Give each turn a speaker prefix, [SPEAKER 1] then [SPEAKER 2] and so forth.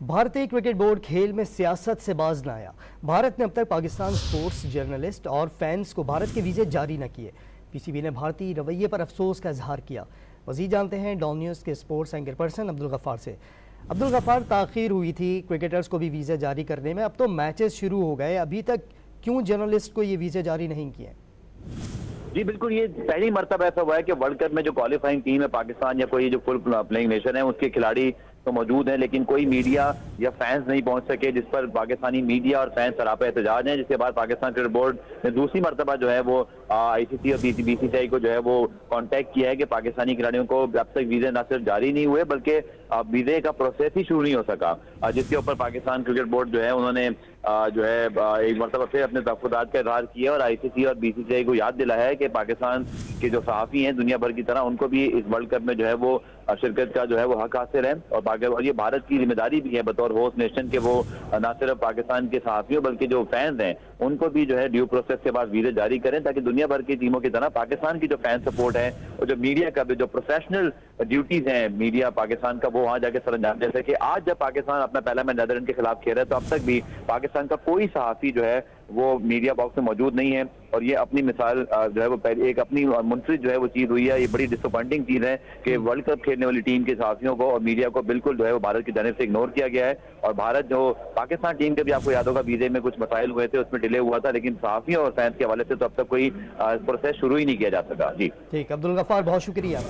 [SPEAKER 1] भारतीय cricket board खेल में सियासत से बाज न आया। भारत ने अब तक पाकिस्तान स्पोर्ट्स जर्नलिस्ट और फैंस को भारत के वीज़े जारी न किए। पीसीबी ने भारतीय रवैये पर अफसोस का इजहार किया। मज़ीद जानते हैं डॉन न्यूज़ के sports anchor person Abdul Ghaffar से। अब्दुल गफ्फार, ताख़ीर हुई थी क्रिकेटर्स को भी वीज़े जारी करने में, अब तो मैचेस शुरू हो गए, अभी तक क्यों जर्नलिस्ट को ये वीज़े जारी नहीं किए?
[SPEAKER 2] जी बिल्कुल, ये पहली मर्तबा ऐसा हुआ है कि वर्ल्ड कप में जो क्वालिफाइंग टीम है पाकिस्तान या कोई जो फुल प्लेइंग नेशन है उसके खिलाड़ी तो मौजूद हैं, लेकिन कोई मीडिया या फैंस नहीं पहुंच सके, जिस पर पाकिस्तानी मीडिया और फैंस सरापा एहतजाज हैं। जिसके बाद पाकिस्तान क्रिकेट बोर्ड ने दूसरी मर्तबा जो है वो आईसीसी और बीसीसीआई को जो है वो कांटेक्ट किया है कि पाकिस्तानी खिलाड़ियों को अब तक वीजे न सिर्फ जारी नहीं हुए बल्कि वीजे का प्रोसेस ही शुरू नहीं हो सका, जिसके ऊपर पाकिस्तान क्रिकेट बोर्ड जो है उन्होंने जो है एक मरतबा फिर अपने तहफ़्फ़ुज़ात का इज़हार किया और आईसीसी और बीसीसीआई को याद दिलाया है कि पाकिस्तान के जो सहाफ़ी हैं दुनिया भर की तरह उनको भी इस वर्ल्ड कप में जो है वो शिरकत का जो है वो हक हासिल है। और ये भारत की जिम्मेदारी भी है बतौर होस्ट नेशन के वो न सिर्फ पाकिस्तान के सहाफ़ियों बल्कि जो फैंस हैं उनको भी जो है ड्यू प्रोसेस के बाद वीज़े जारी करें, ताकि दुनिया भर की टीमों की तरह पाकिस्तान की जो फैन सपोर्ट है और जो मीडिया का जो प्रोफेशनल ड्यूटीज हैं मीडिया पाकिस्तान का वो वहाँ जाके सरंजाम। जैसे कि आज जब पाकिस्तान अपना पहला मैच नीदरलैंड के खिलाफ खेल रहा है तो अब तक भी पाकिस्तान का कोई सहाफ़ी जो है वो मीडिया बॉक्स में मौजूद नहीं है, और ये अपनी मिसाल जो है वो एक अपनी मुनफरिद जो है वो चीज़ हुई है। ये बड़ी डिसअपॉइंटिंग चीज़ है कि वर्ल्ड कप खेलने वाली टीम के सहाफ़ियों को और मीडिया को बिल्कुल जो है वो भारत की जानिब से इग्नोर किया गया है। और भारत जो पाकिस्तान टीम के भी आपको याद होगा वीजे में कुछ मसाइल हुए थे, उसमें डिले हुआ था, लेकिन सहाफ़ियों और फैंस के हवाले से तो अब तक कोई प्रोसेस शुरू ही नहीं किया जा सका। जी
[SPEAKER 1] ठीक, अब्दुल गफ्फार बहुत शुक्रिया।